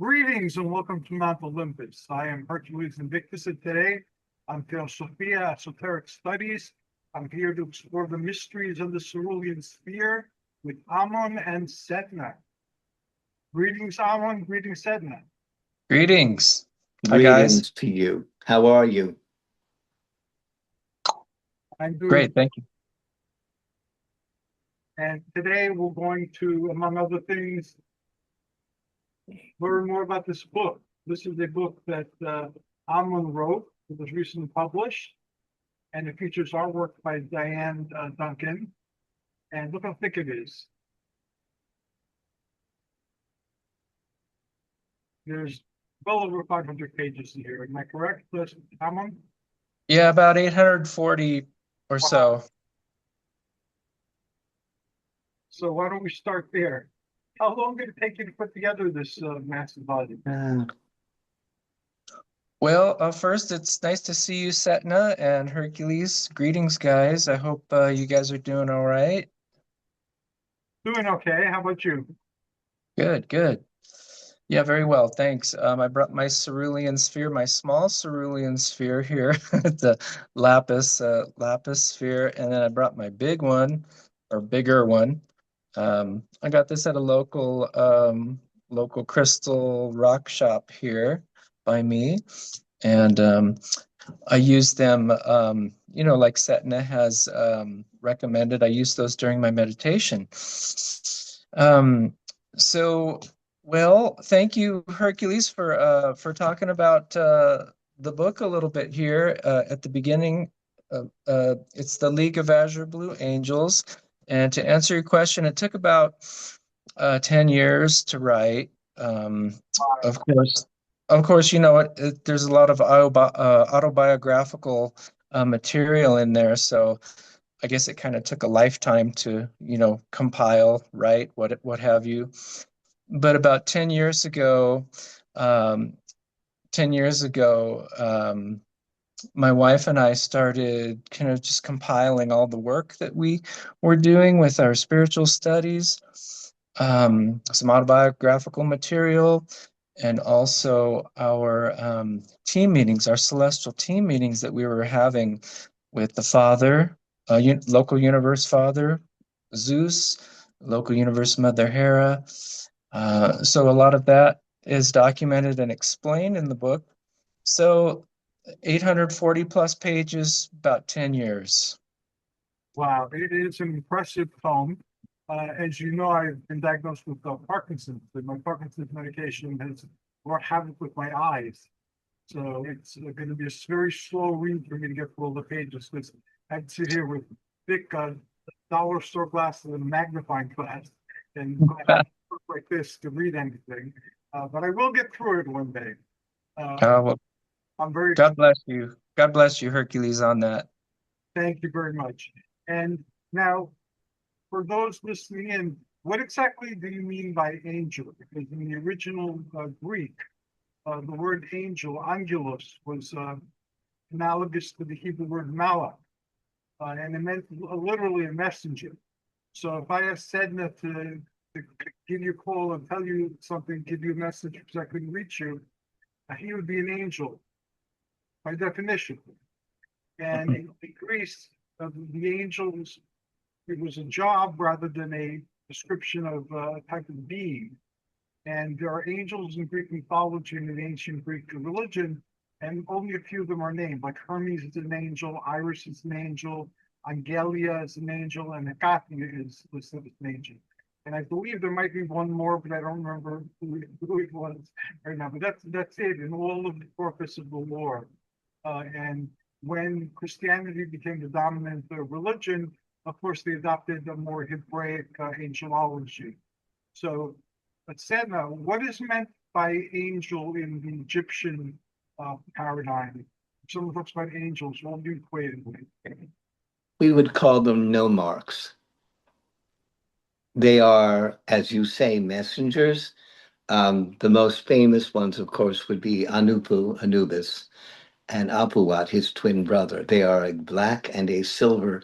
Greetings and welcome to Mount Olympus. I am Hercules Invictus, and today I'm Theosophia Esoteric Studies. I'm here to explore the mysteries of the cerulean sphere with Ammon and Setna. Greetings, Ammon. Greetings, Setna. Greetings. Hi, guys. Greetings to you. How are you? I'm doing, Great, thank you. and today we're going to, among other things, learn more about this book. This is a book that Ammon wrote. It was recently published, and it features artwork by Diane Duncan. And look how thick it is. There's well over 500 pages here. Am I correct, Ammon? Yeah, about 840 or Wow. so. So why don't we start there? How long did it take you to put together this massive volume? Well, first, it's nice to see you, Setna and Hercules. Greetings, guys. I hope you guys are doing all right. Doing okay. How about you? Good, good. Yeah, very well, thanks. I brought my cerulean sphere, my small cerulean sphere here, the lapis sphere, and then I brought my big one, or bigger one. I got this at a local crystal rock shop here by me, and I use them, like Setna has recommended. I use those during my meditation. Um, so, well, thank you, Hercules, for talking about the book a little bit here at the beginning. It's the League of Azure Blue Angels. And to answer your question, it took about 10 years to write. Um, of course, there's a lot of autobiographical material in there, so I guess it kind of took a lifetime to, compile, write, what have you. But about um, 10 years ago, my wife and I started kind of just compiling all the work that we were doing with our spiritual studies, some autobiographical material, and also our team meetings, our celestial team meetings that we were having with the Father, local universe Father, Zeus, local universe Mother Hera. So a lot of that is documented and explained in the book. So 840 plus pages, about 10 years. Wow, it is an impressive tome. As you know, I've been diagnosed with Parkinson's, and my Parkinson's medication has wrought havoc with my eyes. So it's going to be a very slow read for me to get through all the pages because I'd sit here with thick dollar store glasses and a magnifying glass and look like this to read anything. But I will get through it one day. Well, I'm very God bless you. God bless you, Hercules, on that. Thank you very much. And now, for those listening in, what exactly do you mean by angel? Because in the original Greek, the word angel, angelos, was analogous to the Hebrew word malach, and it meant literally a messenger. So if I asked Sedna to give you a call and tell you something, give you a message because I couldn't reach you, he would be an angel by definition. And in Greece, the angels, it was a job rather than a description of a type of being. And there are angels in Greek mythology and in ancient Greek religion, and only a few of them are named. Like Hermes is an angel, Iris is an angel, Angelia is an angel, and Hecate is listed as an angel. And I believe there might be one more, but I don't remember who it was right now. But that's it in all of the corpus of the lore. And when Christianity became the dominant religion, of course, they adopted a more Hebraic angelology. So, but Senna, what is meant by angel in the Egyptian paradigm? If someone talks about angels, what do you equate it with? We would call them nomarchs. They are, as you say, messengers. The most famous ones, of course, would be Anupu, Anubis, and Apuat, his twin brother. They are a black and a silver,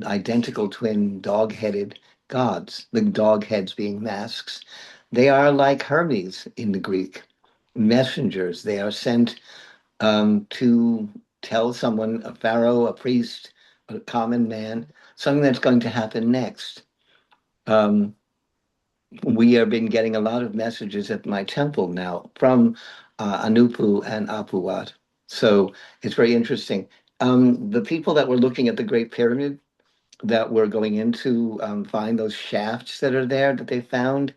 identical twin dog-headed gods, the dog heads being masks. They are like Hermes in the Greek. messengers. They are sent to tell someone, a pharaoh, a priest, a common man, something that's going to happen next. Um, we have been getting a lot of messages at my temple now from Anupu and Apuat. So it's very interesting. The people that were looking at the Great Pyramid, that were going in to find those shafts that are there that they found,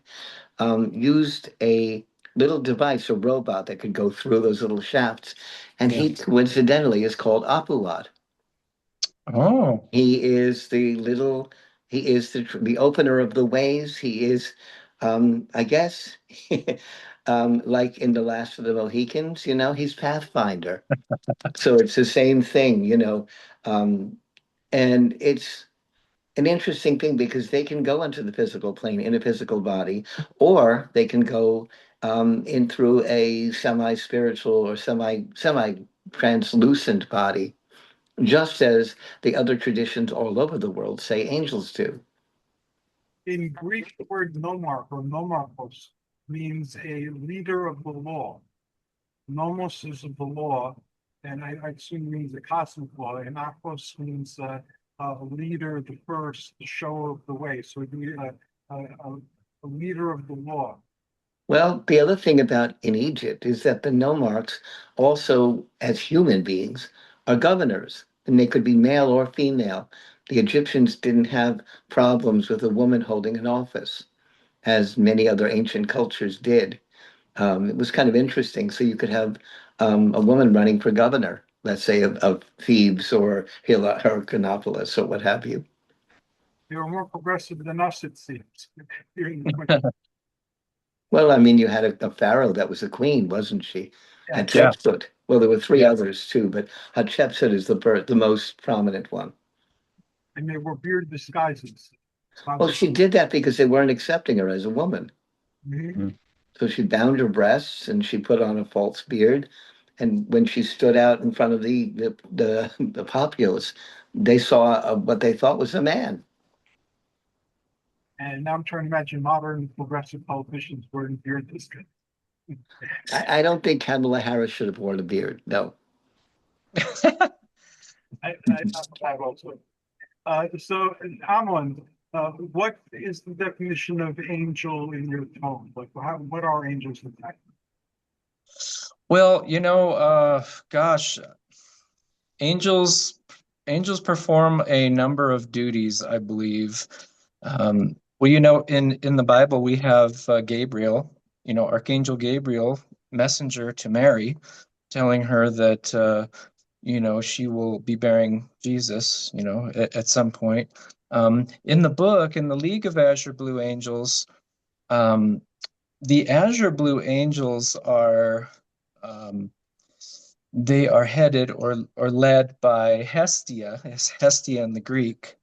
used a little device, a robot that could go through those little shafts. And Yeah. he coincidentally is called Apuat. Oh, He is the little, he is the opener of the ways. He is, I guess, like in The Last of the Mohicans, he's Pathfinder. So it's the same thing, and it's an interesting thing because they can go into the physical plane in a physical body, or they can go in through a semi-spiritual or semi-translucent body, just as the other traditions all over the world say angels do. In Greek, the word nomarch or nomarchos means a leader of the law. Nomos is of the law, and I assume means the cosmic law, and akos means a leader, the first, the shower of the way. So it'd be a leader of the law. Well, the other thing about in Egypt is that the nomarchs also, as human beings, are governors, and they could be male or female. The Egyptians didn't have problems with a woman holding an office, as many other ancient cultures did. It was kind of interesting. So you could have a woman running for governor, let's say of Thebes or Hercules or what have you. They were more progressive than us, it seems. Here in the Well, I mean, you had a pharaoh that was a queen, wasn't she? Yeah. yeah, Hatshepsut. Well, there were three yeah. others too, but Hatshepsut is the most prominent one. And they wore beard disguises. Well, she did that because they weren't accepting her as a woman. Mhm. Mm. So she bound her breasts and she put on a false beard. And when she stood out in front of the populace, they saw what they thought was a man. And now I'm trying to imagine modern progressive politicians wearing beard disguises. I don't think Kamala Harris should have worn a beard. No. I also. So Ammon, what is the definition of angel in your tone? Like, what are angels exactly? Well, gosh, angels angels perform a number of duties, I believe. Well, in the Bible we have Gabriel, Archangel Gabriel, messenger to Mary, telling her that she will be bearing Jesus, at some point. In the book, in the League of Azure Blue Angels, um, the Azure Blue Angels are um, they are headed or led by Hestia, is Hestia in the Greek,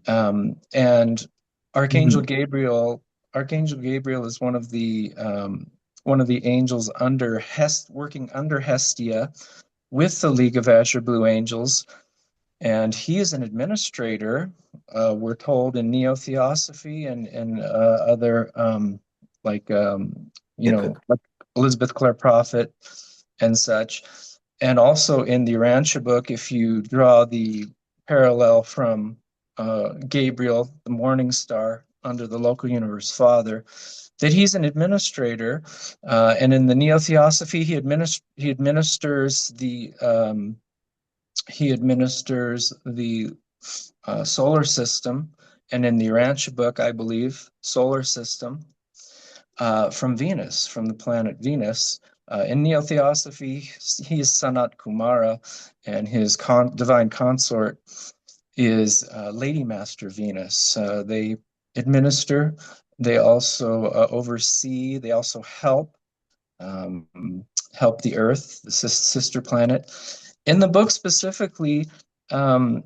and Archangel Mhm. Gabriel. Archangel Gabriel is one of the angels working under Hestia with the League of Azure Blue Angels, and he is an administrator. We're told in Neo-Theosophy and other like Yeah. like Elizabeth Clare Prophet and such, and also in the Urantia book, if you draw the parallel from Gabriel, the morning star, under the local universe father, that he's an administrator, and in the Neo-Theosophy he administers the solar system, and in the Urantia book, I believe, solar system from Venus, from the planet Venus. In Neo-Theosophy, he is Sanat Kumara, and his divine consort is Lady Master Venus. They administer, they also oversee, they also um, help the Earth, the sister planet. In the book specifically, um,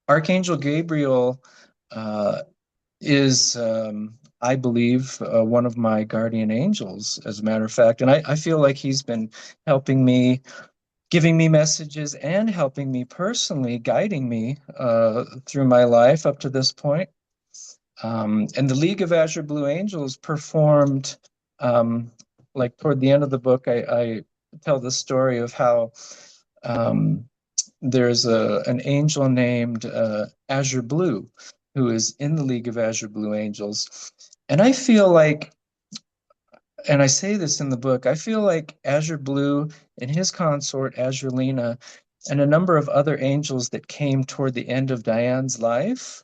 Archangel Gabriel is, I believe, one of my guardian angels, as a matter of fact. And I feel like he's been helping me, giving me messages and helping me personally, guiding me through my life up to this point. And the League of Azure Blue Angels performed um, like toward the end of the book, I tell the story of how there's an angel named Azure Blue who is in the League of Azure Blue Angels. And I feel like, and I say this in the book, I feel like Azure Blue and his consort, Azure Lena, and a number of other angels that came toward the end of Diane's life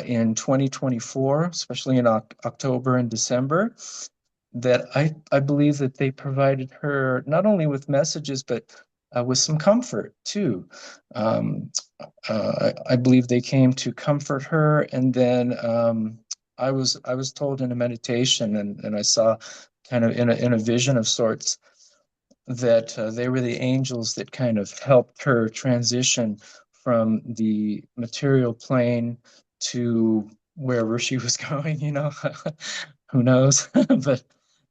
in 2024, especially in October and December, that I believe that they provided her not only with messages, but with some comfort too. I believe they came to comfort her, and then I was told in a meditation, and I saw kind of in a vision of sorts that they were the angels that kind of helped her transition from the material plane to wherever she was going, you know, who knows, but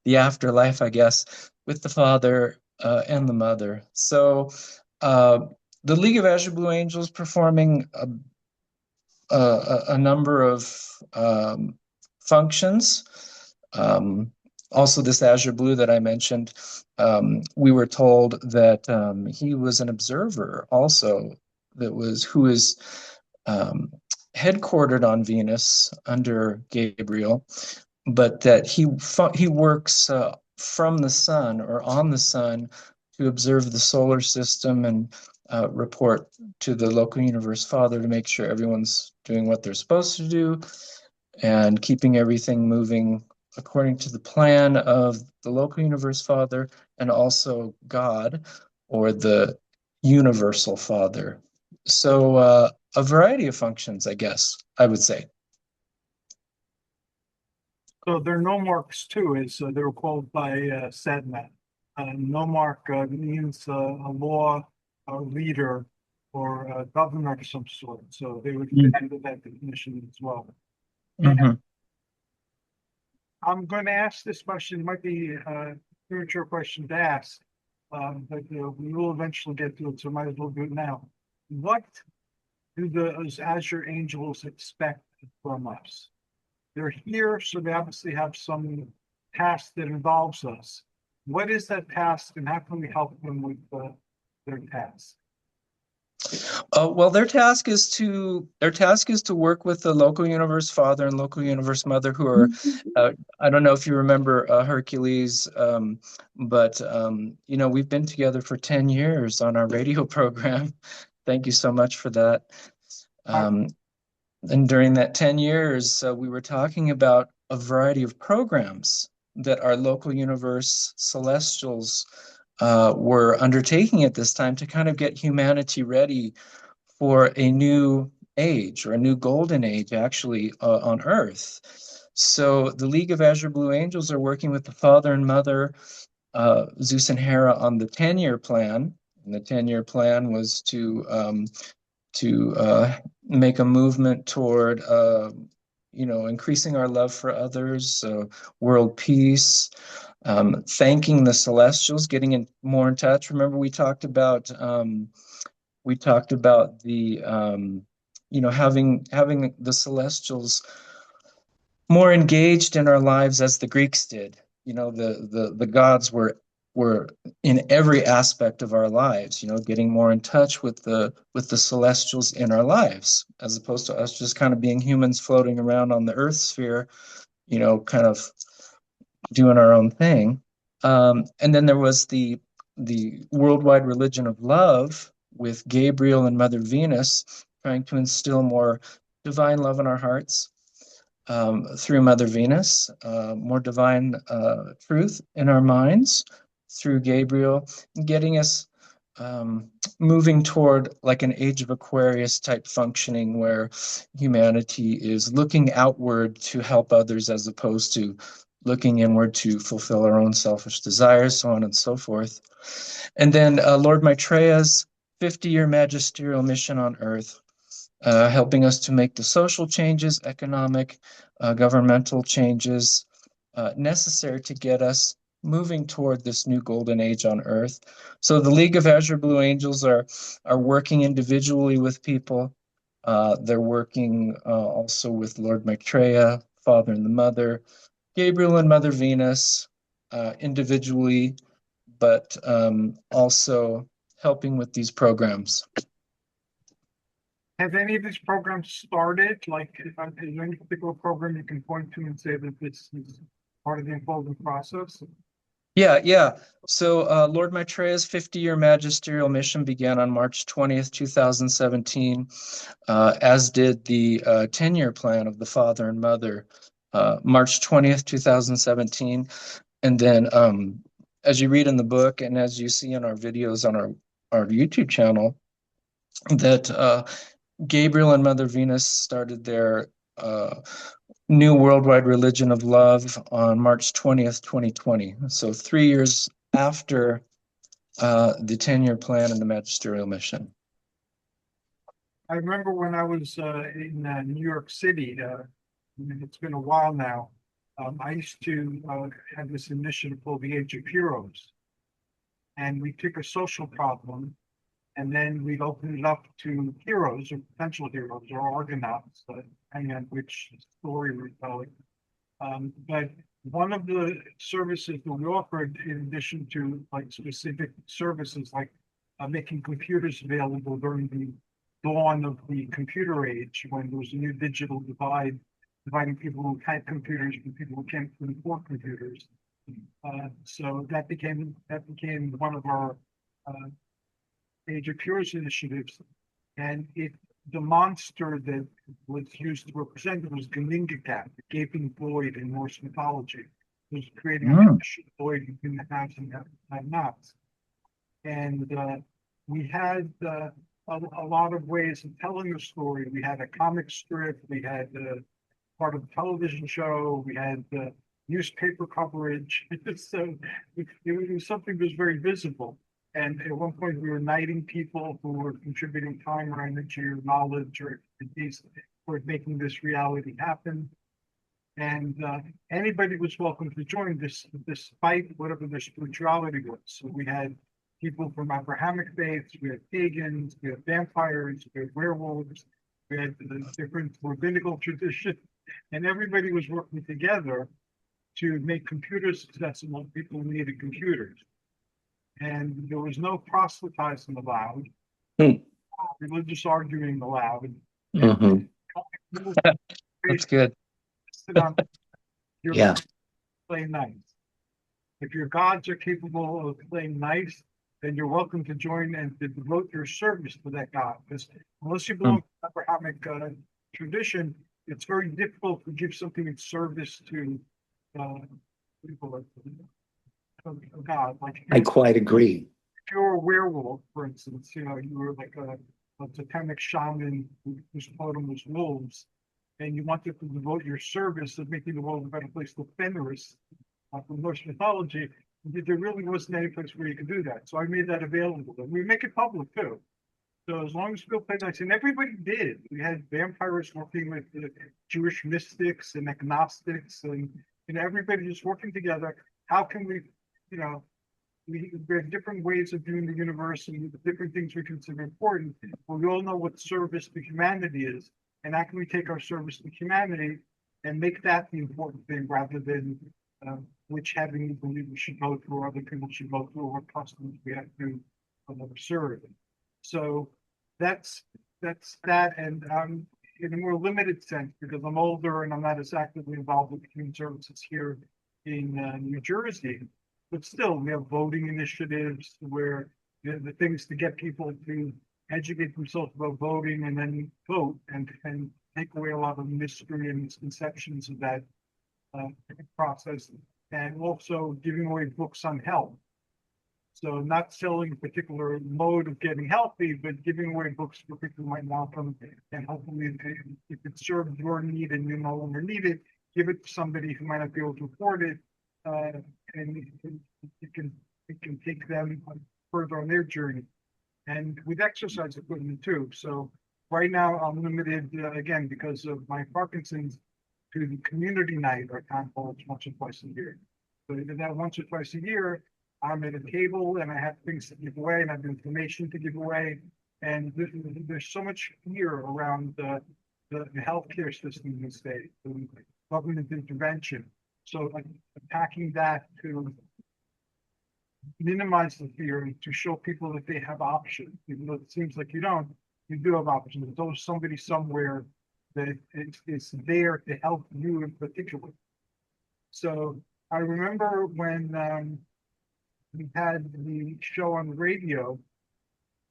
the afterlife, I guess, with the father and the mother. So uh, the League of Azure Blue Angels performing a number of functions. Also, this Azure Blue that I mentioned, we were told that he was an observer also who is headquartered on Venus under Gabriel, but that he works from the sun or on the sun to observe the solar system and report to the local universe father to make sure everyone's doing what they're supposed to do and keeping everything moving according to the plan of the local universe father and also God or the universal father. So a variety of functions, I guess, I would say. So they're nomarchs too, as they were called by Setna. Nomarch means a law leader or a governor of some sort. So they would fit into that definition as well. Mhm. I'm going to ask this question. It might be a premature question to ask, but we will eventually get to it, so might as well do it now. What do those Azure angels expect from us? They're here, so they obviously have some task that involves us. What is that task, and how can we help them with their task? Well, their task is to work with the local universe father and local universe mother, who are I don't know if you remember Hercules, but you know, we've been together for 10 years on our radio program. Thank you so much for that. And during that 10 years, we were talking about a variety of programs that our local universe celestials were undertaking at this time to kind of get humanity ready for a new age or a new golden age, actually, on Earth. So the League of Azure Blue Angels are working with the father and mother, Zeus and Hera, on the 10-year plan. And the 10-year plan was to make a movement toward you know, increasing our love for others, world peace, thanking the celestials, getting more in touch. Remember, we talked about the you know, having the celestials more engaged in our lives as the Greeks did. You know, the gods were in every aspect of our lives, you know, getting more in touch with the celestials in our lives, as opposed to us just kind of being humans floating around on the earth sphere, you know, kind of doing our own thing. And then there was the worldwide religion of love with Gabriel and Mother Venus trying to instill more divine love in our hearts through Mother Venus, more divine truth in our minds through Gabriel, getting us moving toward like an age of Aquarius type functioning where humanity is looking outward to help others as opposed to looking inward to fulfill our own selfish desires, so on and so forth. And then Lord Maitreya's 50-year magisterial mission on Earth, helping us to make the social changes, economic, governmental changes necessary to get us moving toward this new golden age on Earth. So the League of Azure Blue Angels are working individually with people. They're working also with Lord Maitreya, Father and the Mother, Gabriel and Mother Venus, individually, but also helping with these programs. Have any of these programs started? Like, is there any particular program you can point to and say that this is part of the unfolding process? Yeah. So Lord Maitreya's 50-year magisterial mission began on March 20th, 2017, as did the 10-year plan of the father and mother, March 20th, 2017. And then as you read in the book and as you see in our videos on our YouTube channel, that Gabriel and Mother Venus started their new worldwide religion of love on March 20th, 2020. So 3 years after the 10-year plan and the magisterial mission. I remember when I was in New York City, it's been a while now, I used to have this initiative called the Age of Heroes. And we took a social problem and then we'd open it up to heroes or potential heroes or argonauts, depending on which story we're telling. But one of the services that we offered, in addition to like specific services like making computers available during the dawn of the computer age, when there was a new digital divide, dividing people who had computers from people who can't afford computers. So that became one of our Age of Heroes initiatives, and the monster that was used to represent it was Gningagap, the gaping void in Norse mythology. It was creating a void between the haves and have-nots. And we had a lot of ways of telling the story. We had a comic strip, we had part of the television show, we had newspaper coverage. So it was something that was very visible. And at one point, we were knighting people who were contributing time or energy or knowledge or expertise toward making this reality happen. And anybody was welcome to join this, despite whatever their spirituality was. So we had people from Abrahamic faiths, we had pagans, we had vampires, we had werewolves, we had different rabbinical traditions, and everybody was working together to make computers accessible to people who needed computers. And there was no proselytizing allowed, religious arguing allowed. That's good. Yeah. Play nice. If your gods are capable of playing nice, then you're welcome to join and to devote your service to that god. Because unless you belong to the Abrahamic tradition, it's very difficult to give something in service to people. God, like I quite agree. If you're a werewolf, for instance, you were like a totemic shaman whose totem was wolves, and you wanted to devote your service of making the world a better place to Fenris from Norse mythology, there really wasn't any place where you could do that. So I made that available. And we make it public too. So as long as people play nice, and everybody did. We had vampires working with the Jewish mystics and agnostics, and everybody just working together. How can we, we have different ways of viewing the universe and different things we consider important. But we all know what service to humanity is, and how can we take our service to humanity and make that the important thing rather than which heaven we believe we should go through, or other people should go through, or what customs we have to serve. So that's that, and in a more limited sense, because I'm older and I'm not as actively involved with human services here in New Jersey, but still we have voting initiatives where the things to get people to educate themselves about voting and then vote and take away a lot of mystery and misconceptions of that process, and also giving away books on health. So not selling a particular mode of getting healthy, but giving away books for people who might want them, and hopefully if it serves your need and you no longer need it, give it to somebody who might not be able to afford it, and it can take them further on their journey. And with exercise equipment too. So right now I'm limited again because of my Parkinson's to the community night or town halls once or twice a year. So even that once or twice a year, I'm at a table and I have things to give away and I have information to give away. And there's so much fear around the healthcare system in the state, the government intervention. So like attacking that to minimize the fear and to show people that they have options, even though it seems like you don't, you do have options. There's always somebody somewhere that is there to help you in particular. So I remember when we had the show on the radio,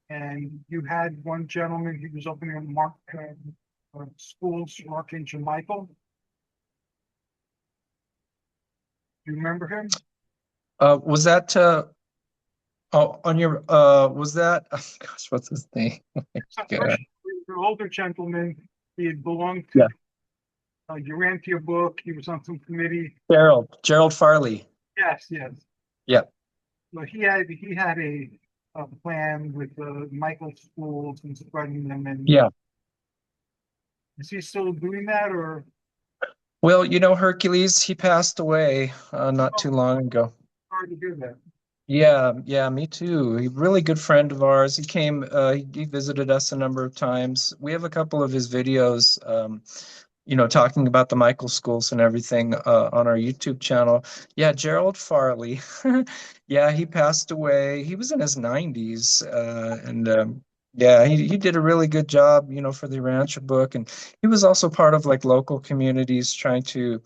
and you had one gentleman, he was opening a schools for Archangel Michael. Do you remember him? Was that on your was that oh, gosh, what's his name? First, an older gentleman. He had belonged Yeah. to you ran to your book. He was on some committee. Gerald Farley. Yes, yes. Yeah. Well, he had a plan with the Michael schools and spreading them. And Yeah. is he still doing that, or? Well, you know, Hercules, he passed away not too long ago. Hard to do that. Yeah, me too. He really good friend of ours. He came, he visited us a number of times. We have a couple of his videos, you know, talking about the Michael schools and everything on our YouTube channel. Yeah, Gerald Farley. Yeah, he passed away. He was in his 90s, and yeah, he did a really good job, you know, for the Rancher book, and he was also part of like local communities trying to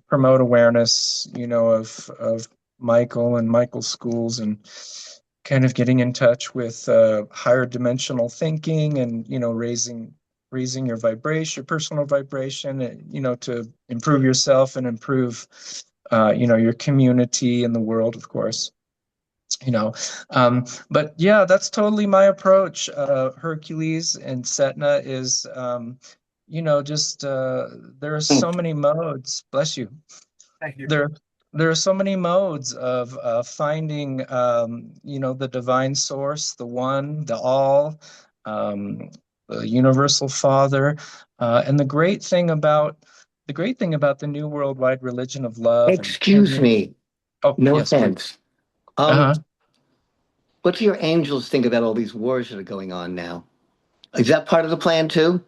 promote awareness, you know, of Michael and Michael schools, and kind of getting in touch with higher dimensional thinking, and you know, raising your vibration, your personal vibration, you know, to improve yourself and improve you know, your community and the world, of course. You know, but yeah, that's totally my approach. Hercules and Setna is you know, just there are so many modes. Bless you. Thank you. There are so many modes of finding you know, the divine source, the one, the all, the universal father, and the great thing about the new worldwide religion of love and Excuse me, oh no yes, please. offense. What do your angels think about all these wars that are going on now? Is that part of the plan too?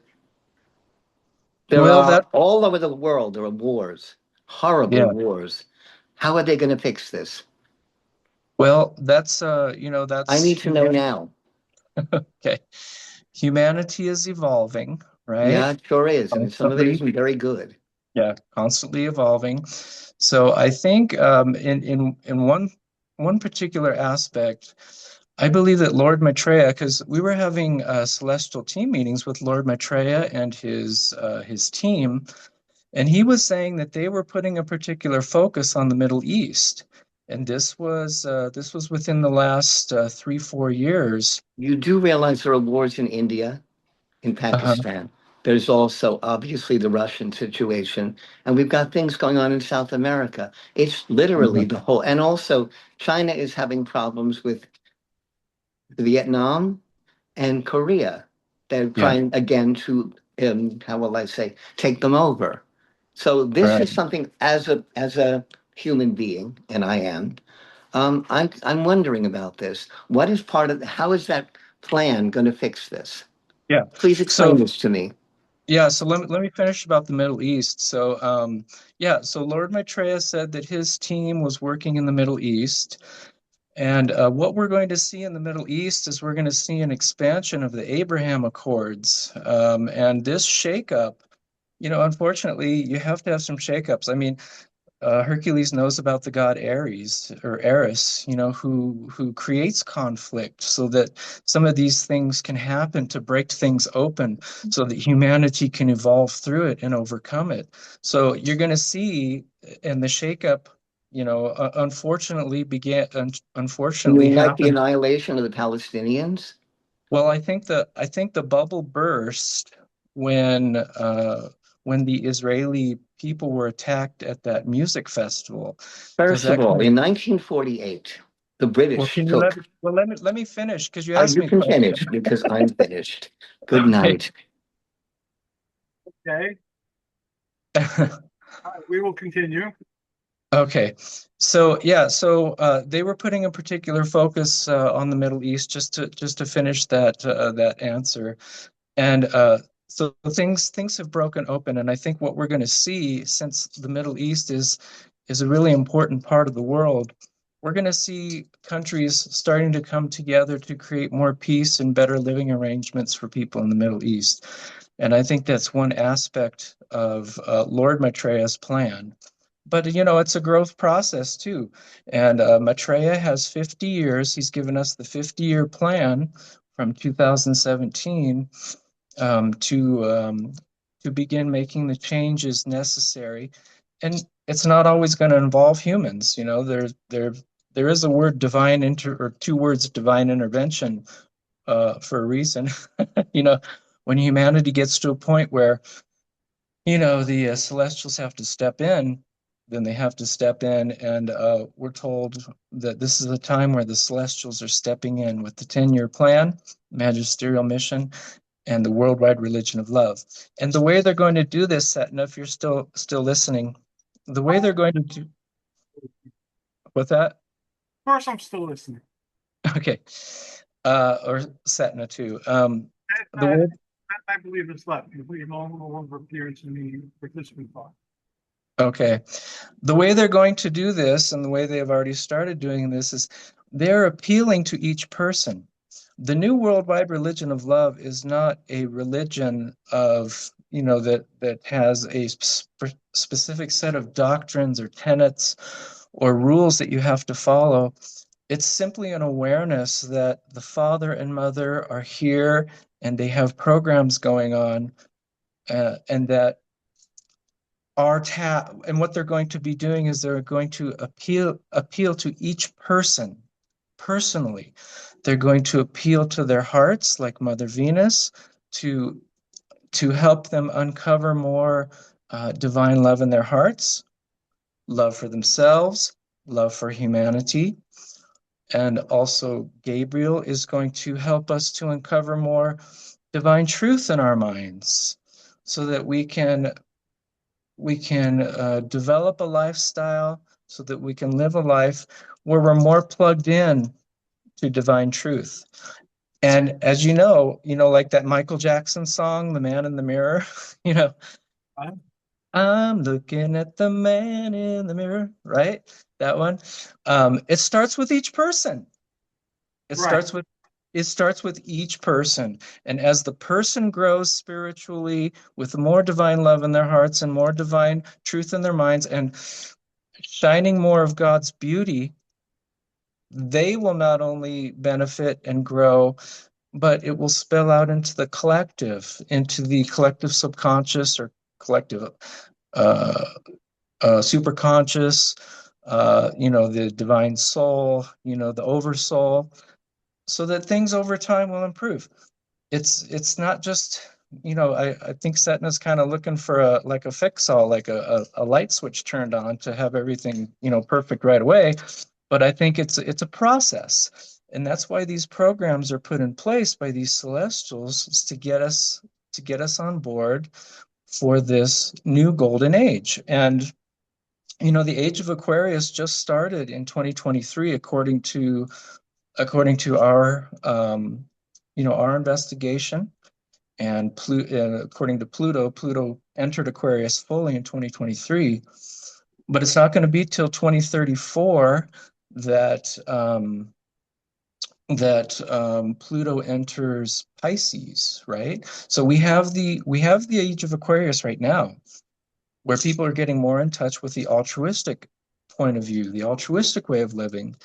There Well, are that all over the world, there are wars, horrible yeah. wars. How are they going to fix this? Well, that's you know, I that's need to know humanity. now. Okay. Humanity is evolving, Yeah, right? it sure is. And some of it Constantly, isn't very good. yeah, constantly evolving. So I think in one particular aspect, I believe that Lord Maitreya, because we were having celestial team meetings with Lord Maitreya and his team, and he was saying that they were putting a particular focus on the Middle East. And this was within the last 3-4 years. You do realize there are wars in India, in Uh-huh. Pakistan. There's also obviously the Russian situation, and we've got things going on in South America. It's literally the whole, and also China is having problems with Vietnam and Korea. They're Yeah, trying again to, how will I say, take them over. So this right. is something as a human being, and I am. I'm wondering about this. What is part of how is that plan going to fix this? Yeah. Please explain So this to me. yeah, so let me finish about the Middle East. So yeah, so Lord Maitreya said that his team was working in the Middle East. And what we're going to see in the Middle East is we're going to see an expansion of the Abraham Accords. And this shakeup, you know, unfortunately, you have to have some shakeups. I mean, Hercules knows about the god Ares or Eris, you know, who creates conflict so that some of these things can happen to break things open so that humanity can evolve through it and overcome it. So you're going to see, and the shakeup, you know, You unfortunately mean like the happened. annihilation of the Palestinians? Well, I think the bubble burst when the Israeli people were attacked at that music festival, because First of that all, kind of in 1948, the well, British can you took. let me finish because you asked You me a can question. finish because I'm finished. Good Okay. night. Okay. We will continue. Okay, so yeah, so they were putting a particular focus on the Middle East just to finish that that answer. And So things have broken open, and I think what we're going to see, since the Middle East is a really important part of the world, we're going to see countries starting to come together to create more peace and better living arrangements for people in the Middle East. And I think that's one aspect of Lord Maitreya's plan. But you know, it's a growth process too. And Maitreya has 50 years. He's given us the 50-year plan from 2017 um, to um, to begin making the changes necessary. And it's not always going to involve humans. You know, there is a word divine or two words divine intervention for a reason. You know, when humanity gets to a point where the celestials have to step in, then they have to step in, and we're told that this is a time where the celestials are stepping in with the 10-year plan, magisterial mission, and the worldwide religion of love. And the way they're going to do this, Setna, if you're still listening, the way they're going to do with that, Of course, I'm still listening. okay, or Setna too. The Uh, way I believe it's left. We no longer appears in the participant box. Okay. The way they're going to do this, and the way they have already started doing this, is they're appealing to each person. The new worldwide religion of love is not a religion of, that has a specific set of doctrines or tenets or rules that you have to follow. It's simply an awareness that the father and mother are here and they have programs going on, and that and what they're going to be doing is they're going to appeal to each person personally. They're going to appeal to their hearts, like Mother Venus, to help them uncover more divine love in their hearts, love for themselves, love for humanity. And also Gabriel is going to help us to uncover more divine truth in our minds, so that we can develop a lifestyle, so that we can live a life where we're more plugged in to divine truth. And as like that Michael Jackson song, The Man in the Mirror, you know, Uh, I'm looking at the man in the mirror, right? That one. It starts with each person. It right. starts with it starts with each person. And as the person grows spiritually with more divine love in their hearts and more divine truth in their minds and shining more of God's beauty, they will not only benefit and grow, but it will spill out into the collective subconscious or collective uh, superconscious, the divine soul, the oversoul, so that things over time will improve. It's not just, I think Setna's kind of looking for a fix-all, like a light switch turned on to have everything, perfect right away. But I think it's a process. And that's why these programs are put in place by these celestials, is to get us on board for this new golden age. And the age of Aquarius just started in 2023, according to our investigation. And according to Pluto entered Aquarius fully in 2023, but it's not going to be till 2034 that Pluto enters Pisces, right? So we have the age of Aquarius right now, where people are getting more in touch with the altruistic point of view, the altruistic way of living.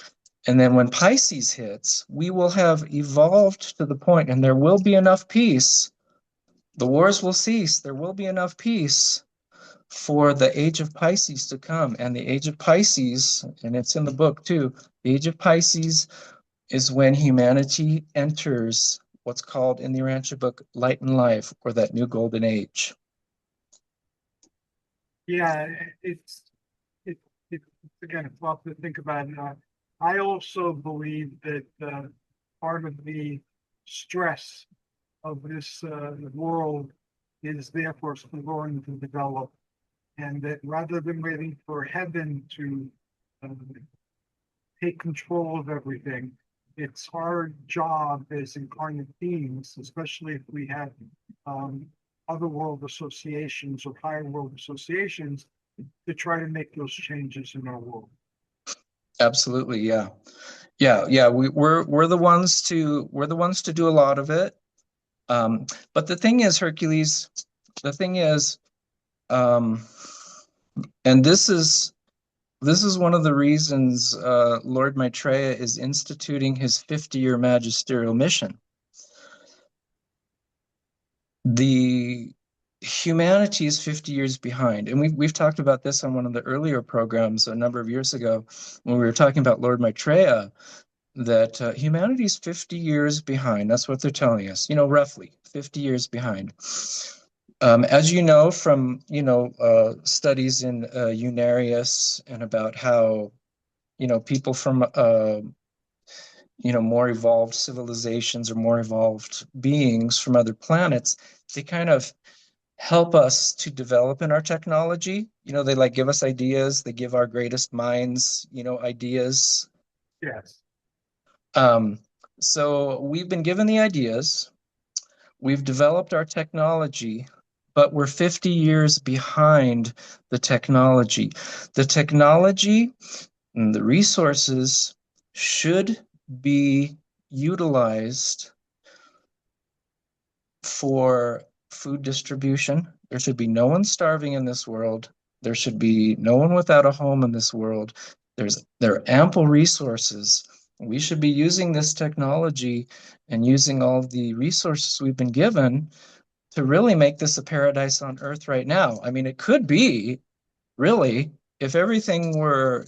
And then when Pisces hits, we will have evolved to the point, and there will be enough peace. The wars will cease. There will be enough peace for the age of Pisces to come. And the age of Pisces, and it's in the book too, the age of Pisces is when humanity enters what's called in the Urantia book light and life, or that new golden age. Yeah, it, it's again, it's a lot to think about. I also believe that part of the stress of this world is therefore still going to develop, and that rather than waiting for heaven to uh, take control of everything, it's our job as incarnate beings, especially if we have um, other world associations or higher world associations to try to make those changes in our world. Absolutely, yeah. Yeah, we're the ones to do a lot of it. But the thing is, Hercules, the thing is, and this is one of the reasons Lord Maitreya is instituting his 50-year magisterial mission. The humanity is 50 years behind, and we've talked about this on one of the earlier programs a number of years ago when we were talking about Lord Maitreya, that humanity is 50 years behind. That's what they're telling us, roughly 50 years behind. As you know from, studies in Unarius and about how, people from, more evolved civilizations or more evolved beings from other planets, they kind of help us to develop in our technology. They like give us ideas, they give our greatest minds, ideas. Yes. So we've been given the ideas, we've developed our technology, but we're 50 years behind the technology. The technology and the resources should be utilized for food distribution. There should be no one starving in this world. There should be no one without a home in this world. There are ample resources. We should be using this technology and using all the resources we've been given to really make this a paradise on earth right now. I mean, it could be really, if everything were,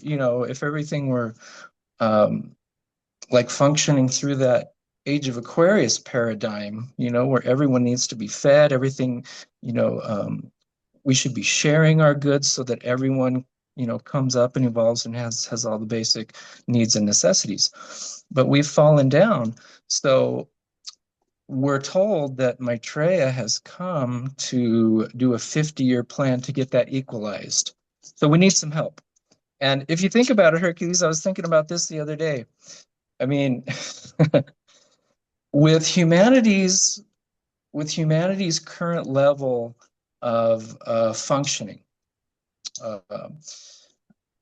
like functioning through that age of Aquarius paradigm, where everyone needs to be fed, everything, we should be sharing our goods so that everyone, comes up and evolves and has all the basic needs and necessities. But we've fallen down. So we're told that Maitreya has come to do a 50-year plan to get that equalized. So we need some help. And if you think about it, Hercules, I was thinking about this the other day. I mean, with humanity's current level of functioning,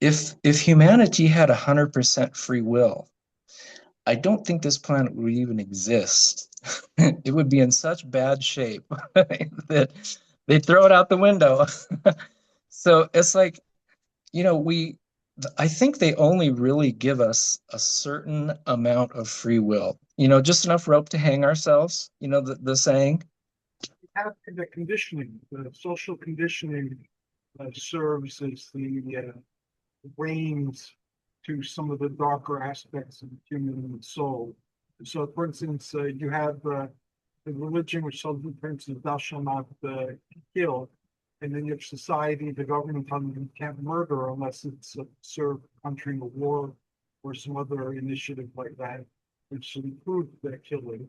if humanity had 100% free will, I don't think this planet would even exist. It would be in such bad shape that they'd throw it out the window. So it's like, I think they only really give us a certain amount of free will, just enough rope to hang ourselves, the saying. We have the conditioning, the social conditioning serves as the reins to some of the darker aspects of the human soul. So, for instance, you have the religion which tells you, for instance, thou shalt not kill. And then you have society, the government telling you can't murder unless it's served country in a war or some other initiative like that, which includes the killing.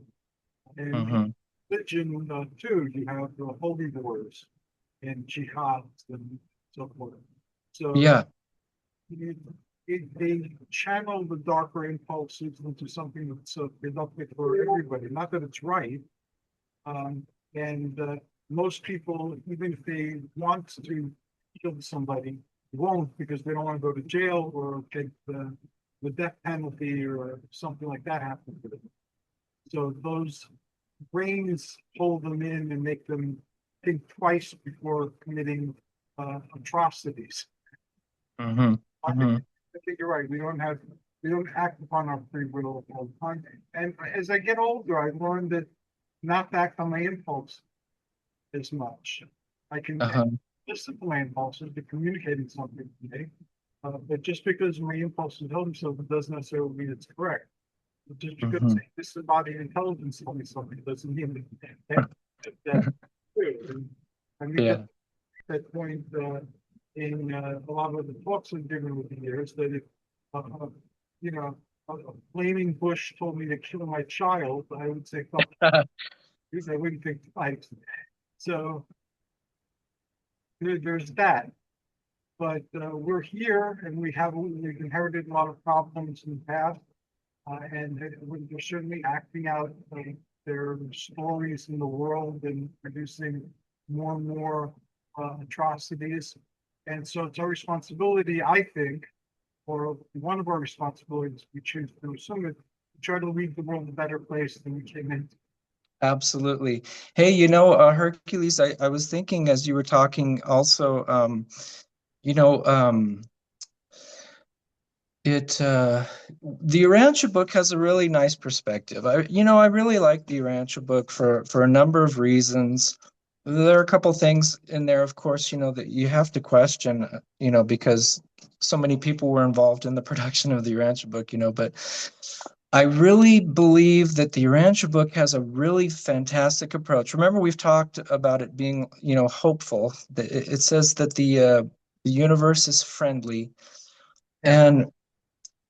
And religion, too, you have the holy wars and jihads and so forth. So Yeah. They channel the darker impulses into something that's productive for everybody. Not that it's right. And most people, even if they want to kill somebody, won't because they don't want to go to jail or take the death penalty or something like that happen to them. So those brains hold them in and make them think twice before committing atrocities. I think you're right. We don't act upon our free will all the time. And as I get older, I've learned that not to act on my impulse as much. I can listen to my impulses to communicating something to me. But just because my impulses tell me something doesn't necessarily mean it's correct. But just because this embodied intelligence tells me something doesn't mean that's true. I mean, that point in a lot of the talks I've given over the years that if a flaming bush told me to kill my child, I would say, because I wouldn't think twice. So there's that. But we're here and we've inherited a lot of problems in the past. And we're certainly acting out their stories in the world and producing more and more atrocities. And so it's our responsibility, I think, or one of our responsibilities, we choose to assume it, to try to leave the world a better place than we came into. Absolutely. Hey, Hercules, I was thinking as you were talking also, you know, the Urantia book has a really nice perspective. I really like the Urantia book for a number of reasons. There are a couple things in there, of course, that you have to question, because so many people were involved in the production of the Urantia book, but I really believe that the Urantia book has a really fantastic approach. Remember, we've talked about it being, hopeful. It says that the universe is friendly, and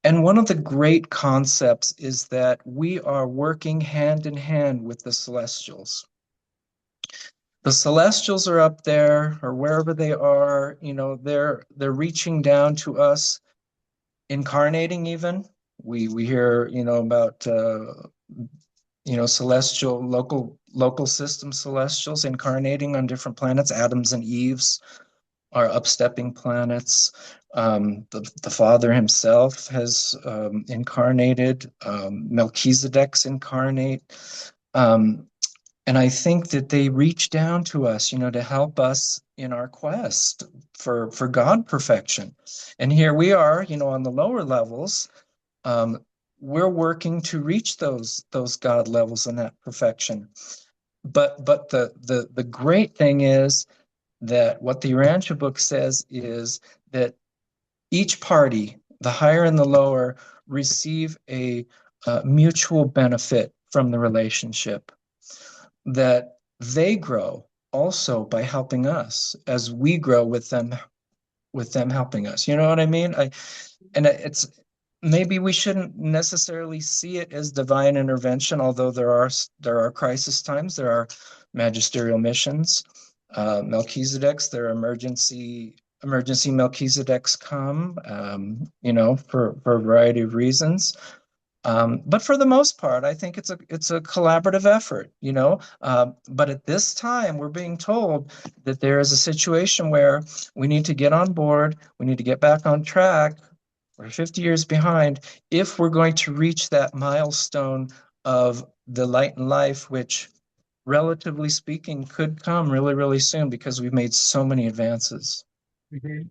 one of the great concepts is that we are working hand in hand with the celestials. The celestials are up there, or wherever they are, they're reaching down to us, incarnating even. We hear, about celestial local system celestials incarnating on different planets. Adams and Eves are upstepping planets. The Father himself has incarnated. Melchizedek's incarnate. And I think that they reach down to us, to help us in our quest for God perfection. And here we are, on the lower levels. We're working to reach those God levels and that perfection. But the great thing is that what the Urantia book says is that each party, the higher and the lower, receive a mutual benefit from the relationship, that they grow also by helping us as we grow with them helping us. You know what I mean? It's maybe we shouldn't necessarily see it as divine intervention, although there are crisis times, there are magisterial missions. Melchizedek's, there are emergency Melchizedek's come, for a variety of reasons. But for the most part, I think it's a collaborative effort, but at this time, we're being told that there is a situation where we need to get on board, we need to get back on track. We're 50 years behind if we're going to reach that milestone of the light and life, which, relatively speaking, could come really, really soon because we've made so many advances. Mm-hmm.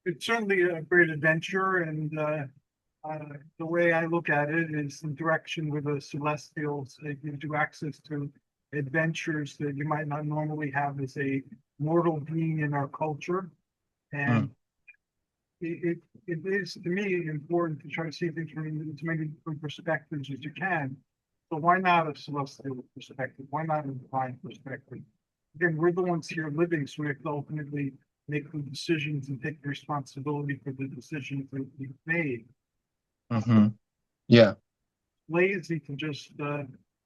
It's certainly a great adventure, and the way I look at it is in direction with the celestials. It gives you access to adventures that you might not normally have as a mortal being in our culture. And it is, to me, important to try to see things from as many different perspectives as you can. So why not a celestial perspective? Why not a divine perspective? Again, we're the ones here living, so we have to ultimately make the decisions and take the responsibility for the decisions that we've made. Mm-hmm. Yeah. Lazy to just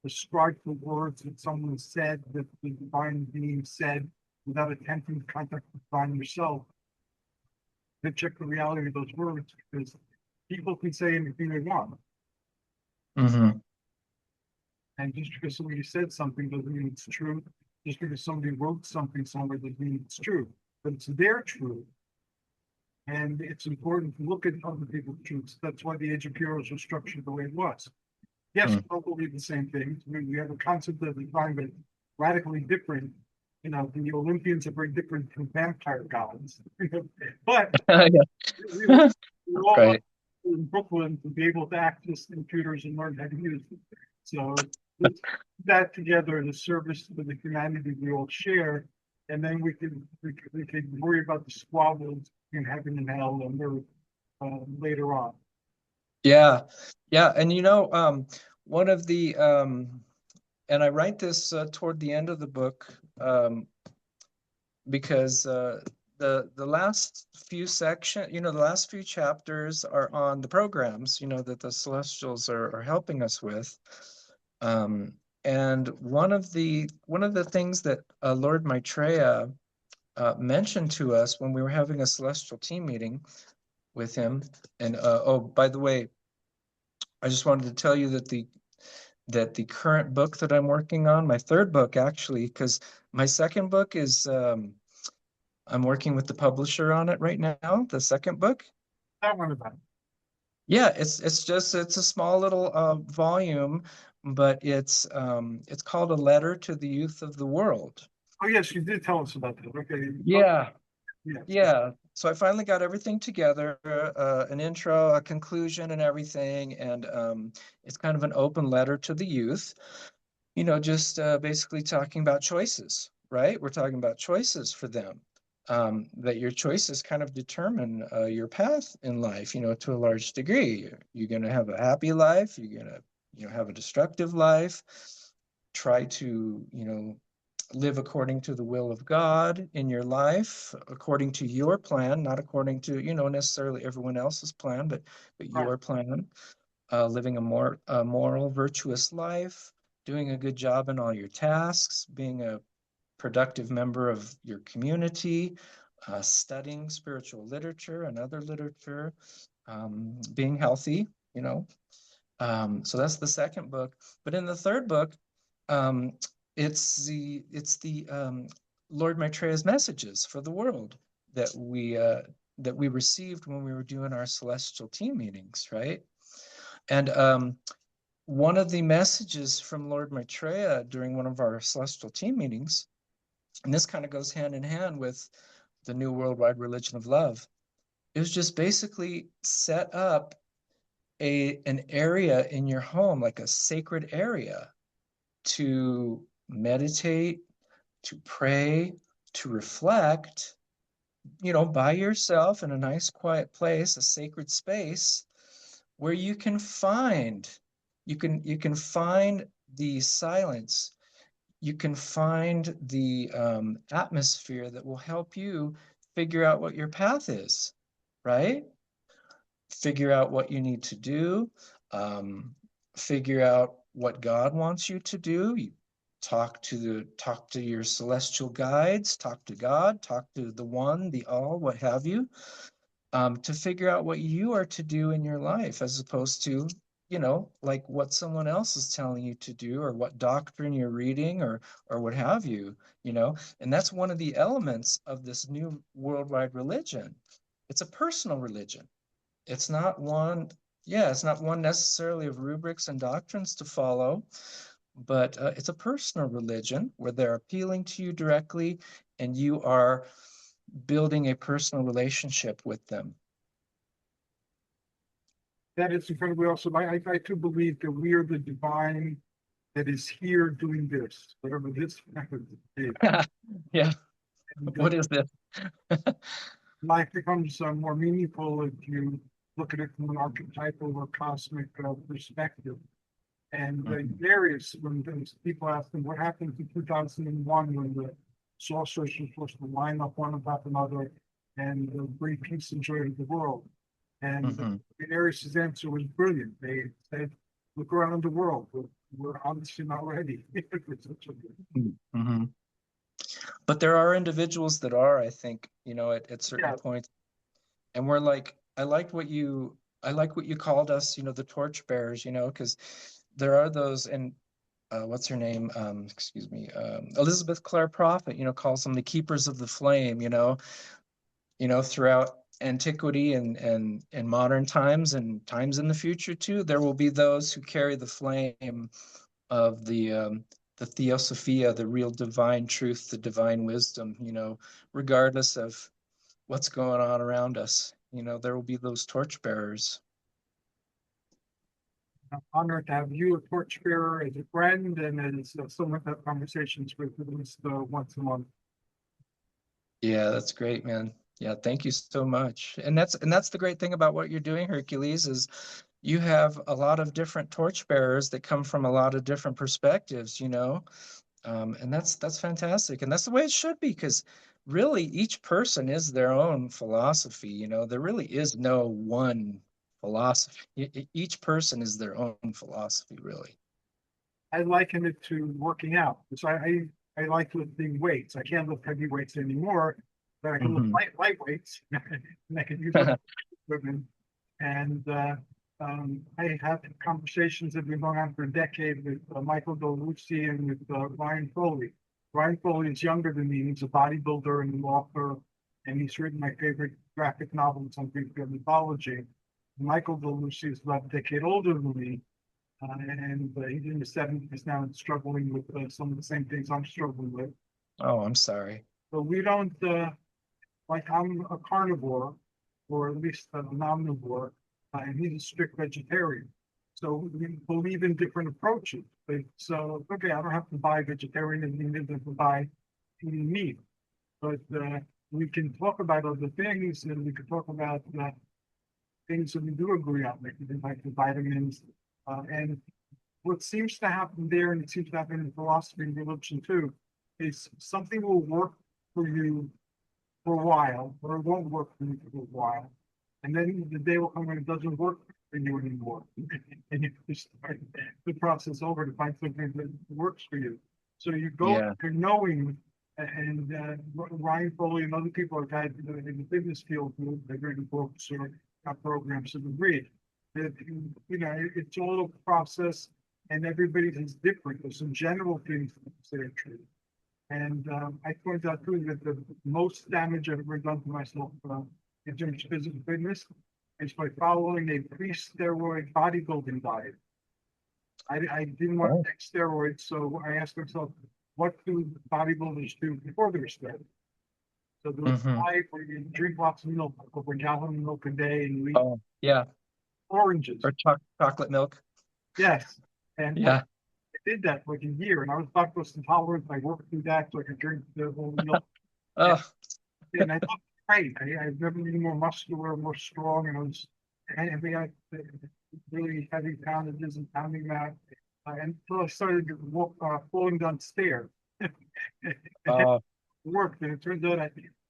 ascribe the words that someone said, that the divine being said, without attempting to contact the divine yourself to check the reality of those words, because people can say anything they want. Mm-hmm. And just because somebody said something doesn't mean it's true. Just because somebody wrote something somewhere doesn't mean it's true. But it's their truth. And it's important to look at other people's truths. That's why the Age of Heroes was structured the way it was. Yes, we don't believe the same things. We have a concept of divine, but radically different. The Olympians are very different from vampire gods. But we're all Right. in Brooklyn to be able to access computers and learn how to use them. So that together, the service to the humanity we all share, and then we can worry about the squabbles in heaven and hell and later on. Yeah. And one of the and I write this toward the end of the book, because the last few the last few chapters are on the programs, that the celestials are helping us with. And one of the things that Lord Maitreya mentioned to us when we were having a celestial team meeting with him, and oh, by the way, I just wanted to tell you that the that the current book that I'm working on, my third book actually, because my second book is I'm working with the publisher on it right now, the second book. That one about it. Yeah, it's a small little volume, but it's called A Letter to the Youth of the World. Oh, yes, you did tell us about that. Okay. Yeah. Yes. Yeah, so I finally got everything together, an intro, a conclusion, and everything, and it's kind of an open letter to the youth, just basically talking about choices, right? We're talking about choices for them, that your choices kind of determine your path in life, to a large degree. You're going to have a happy life, you're going to, have a destructive life, try to, live according to the will of God in your life, according to your plan, not according to, necessarily everyone else's plan, but your plan, living a more moral, virtuous life, doing a good job in all your tasks, being a productive member of your community, studying spiritual literature and other literature, being healthy, so that's the second book. But in the third book, um, it's the Lord Maitreya's messages for the world that we received when we were doing our celestial team meetings, right? And one of the messages from Lord Maitreya during one of our celestial team meetings, and this kind of goes hand in hand with the new worldwide religion of love, it was just basically set up an area in your home, like a sacred area, to meditate, to pray, to reflect, by yourself in a nice quiet place, a sacred space where you can find the silence, you can find the atmosphere that will help you figure out what your path is, right? Figure out what you need to do, figure out what God wants you to do. You talk to your celestial guides, talk to God, talk to the one, the all, what have you, to figure out what you are to do in your life, as opposed to, like what someone else is telling you to do, or what doctrine you're reading, or what have you, and that's one of the elements of this new worldwide religion. It's a personal religion. It's not one, it's not one necessarily of rubrics and doctrines to follow, but it's a personal religion where they're appealing to you directly and you are building a personal relationship with them. That is incredibly awesome. I too believe that we are the divine that is here doing this, whatever this is. Yeah. And, What is this? life becomes more meaningful if you look at it from an archetypal or cosmic perspective. And various, when people ask them what happened in 2001 when the saucers were supposed to line up one on top of another and bring peace and joy to the world. And Arius' answer was brilliant. They said, look around the world. We're obviously not ready. But there are individuals that are, I think, at certain points. And we're like, I like what you called us, the torch bearers, because there are those, and what's her name? Elizabeth Clare Prophet, calls them the keepers of the flame, throughout antiquity and modern times and times in the future too. There will be those who carry the flame of the theosophia, the real divine truth, the divine wisdom, regardless of what's going on around us. There will be those torchbearers. I'm honored to have you, a torchbearer, as a friend and as someone to have conversations with at least once a month. Yeah, that's great, man. Yeah, thank you so much. And that's the great thing about what you're doing, Hercules, is you have a lot of different torchbearers that come from a lot of different perspectives, and that's fantastic. And that's the way it should be, because really each person is their own philosophy. There really is no one philosophy. Each person is their own philosophy, really. I liken it to working out. So I like lifting weights. I can't lift heavy weights anymore, but I can lift light weights and I can use equipment. And I have conversations that have been going on for a decade with Michael Dolucci and with Ryan Foley. Ryan Foley is younger than me. He's a bodybuilder and an author, and he's written my favorite graphic novels on Greek mythology. Michael Dolucci is about a decade older than me, and he's in his 70s now and struggling with some of the same things I'm struggling with. Oh, I'm sorry. But we don't, like I'm a carnivore, or at least an omnivore, and he's a strict vegetarian. So we believe in different approaches. But so, okay, I don't have to buy vegetarianism, I don't have to buy eating meat. But we can talk about other things, and we can talk about things that we do agree on, like the vitamins. And what seems to happen there, and it seems to happen in philosophy and religion too, is something will work for you for a while, or it won't work for you for a while. And then the day will come when it doesn't work for you anymore. And you just start the process over to find something that works for you. So you go Yeah. to knowing, and Ryan Foley and other people have had in the business field, they've written books or programs have agreed that, you know, it's all a process and everybody is different. There's some general things that are true. And I point out too that the most damage I've ever done to myself in terms of physical fitness is by following a pre-steroid bodybuilding diet. I didn't want to take steroids, so I asked myself, what do bodybuilders do before they're steroids? So there was a diet where you drink lots of milk, over a gallon of milk a day, and you eat Oh, yeah. oranges. Or chocolate milk. Yes. And Yeah. I did that for like a year, and I was lactose intolerant. I worked through that so I could drink the whole milk. Oh, And I looked great. I've never been more muscular, more strong, and I mean, I really heavy poundages and pounding that. And so I started to walk, falling down stairs. oh, Worked, and it turns out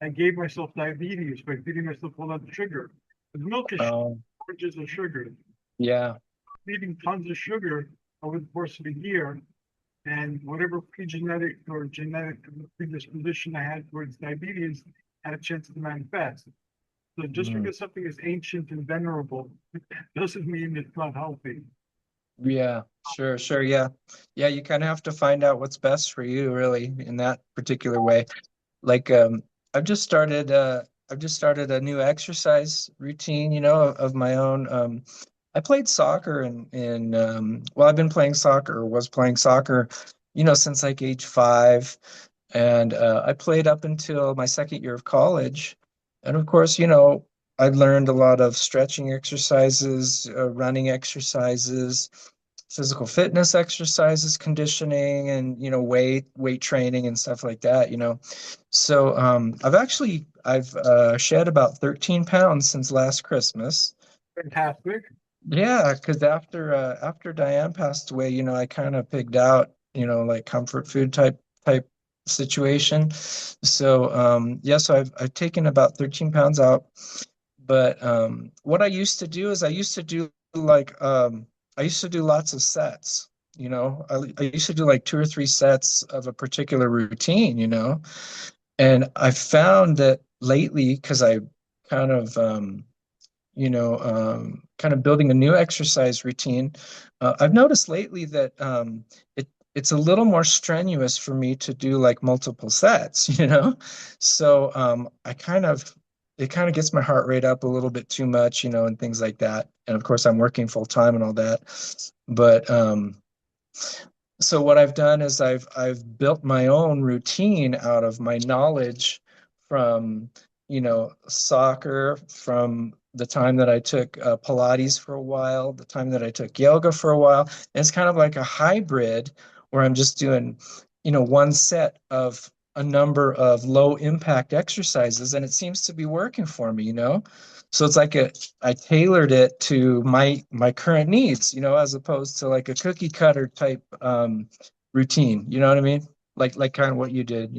I gave myself diabetes by feeding myself a lot of sugar. The milk is oh, oranges are sugar. yeah. Eating tons of sugar over the course of a year, and whatever pre-genetic or genetic predisposition I had towards diabetes had a chance to manifest. So just Mm. because something is ancient and venerable doesn't mean it's not healthy. Yeah, sure. Yeah. Yeah, you kind of have to find out what's best for you really in that particular way. Like I've just started a new exercise routine, of my own. I played soccer well, I've been playing soccer or was playing soccer, since like age 5. And I played up until my second year of college. And of course, I learned a lot of stretching exercises, running exercises, physical fitness exercises, conditioning, and weight training and stuff like that. So I've shed about 13 pounds since last Christmas. Fantastic. Yeah, because after Diane passed away, I kind of pigged out, like comfort food type situation. So yeah, so I've taken about 13 pounds out. But what I used to do is I used to do lots of sets. I used to do like 2 or 3 sets of a particular routine, and I found that lately, because I kind of kind of building a new exercise routine. I've noticed lately that it's a little more strenuous for me to do like multiple sets, So it kind of gets my heart rate up a little bit too much, and things like that. And of course, I'm working full time and all that. But so what I've done is I've built my own routine out of my knowledge from soccer, from the time that I took Pilates for a while, the time that I took yoga for a while. And it's kind of like a hybrid where I'm just doing one set of a number of low impact exercises, and it seems to be working for me. So it's like I tailored it to my current needs, as opposed to like a cookie cutter type routine. You know what I mean? Like kind of what you did.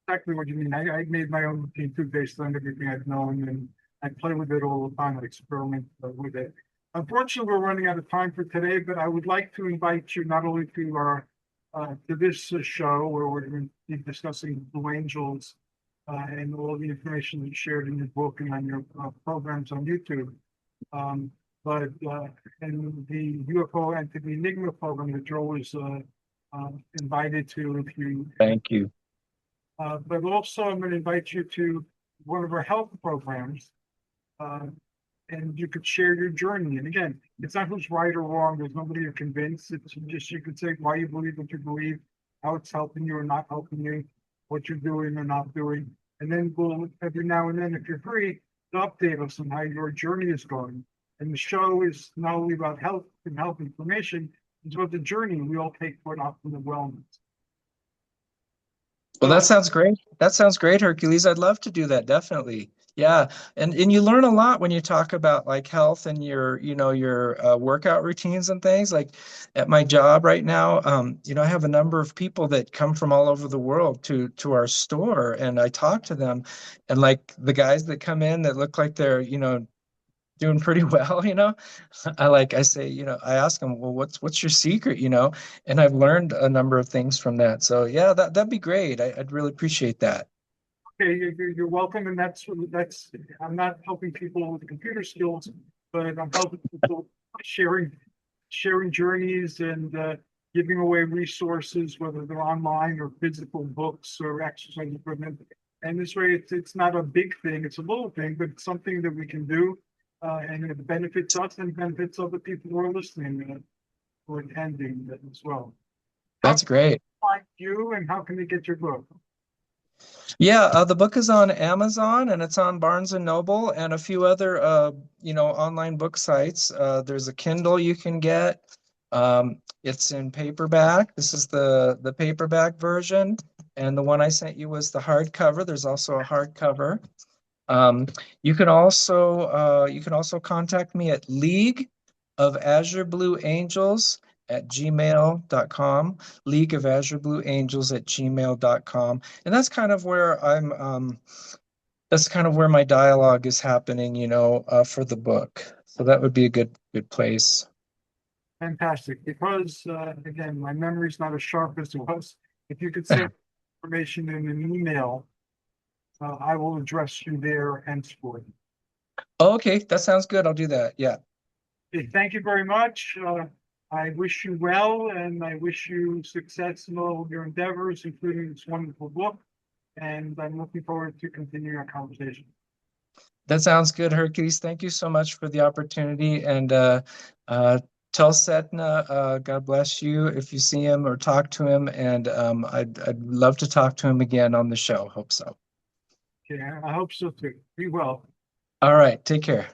Exactly what you mean. I made my own routine too based on everything I've known, and I play with it all the time. I experiment with it. Unfortunately, we're running out of time for today, but I would like to invite you not only to our to this show where we're going to be discussing Blue Angels and all the information that's shared in your book and on your programs on YouTube. but, and the UFO Entity Enigma program that Joe was, invited to if you. Thank you. But also I'm going to invite you to one of our health programs. And you could share your journey. And again, it's not who's right or wrong. There's nobody to convince. It's just, you could say why you believe what you believe, how it's helping you or not helping you, what you're doing or not doing. And then we'll, every now and then, if you're free, update us on how your journey is going. And the show is not only about health and health information, it's about the journey we all take toward optimal wellness. Well, that sounds great. That sounds great, Hercules. I'd love to do that, definitely. Yeah, and you learn a lot when you talk about like health and your, your workout routines and things. Like at my job right now, I have a number of people that come from all over the world to our store, and I talk to them, and like the guys that come in that look like they're, doing pretty well, I say, I ask them, well, what's your secret, and I've learned a number of things from that. So yeah, that'd be great. I'd really appreciate that. Okay, you're welcome, and that's, I'm not helping people with computer skills, but I'm helping people sharing journeys and giving away resources, whether they're online or physical books or exercise equipment. And this way, it's not a big thing, it's a little thing, but it's something that we can do, and it benefits us and benefits other people who are listening or attending as well. That's great. How can they find you, and how can they get your book? Yeah, the book is on Amazon, and it's on Barnes and Noble and a few other online book sites. There's a Kindle you can get. It's in paperback. This is the paperback version, and the one I sent you was the hardcover. There's also a hardcover. You can also contact me at League of Azure Blue Angels at gmail.com, League of Azure Blue Angels at gmail.com. And that's kind of where that's kind of where my dialogue is happening, for the book. So that would be a good place. Fantastic. Because, again, my memory's not as sharp as it was. If you could send information in an email, I will address you there henceforth. Okay, that sounds good. I'll do that. Yeah. Okay, thank you very much. I wish you well, and I wish you success in all your endeavors, including this wonderful book. And I'm looking forward to continuing our conversation. That sounds good, Hercules. Thank you so much for the opportunity. And tell Setna, God bless you if you see him or talk to him. And I'd love to talk to him again on the show. Hope so. Okay, I hope so too. Be well. All right. Take care.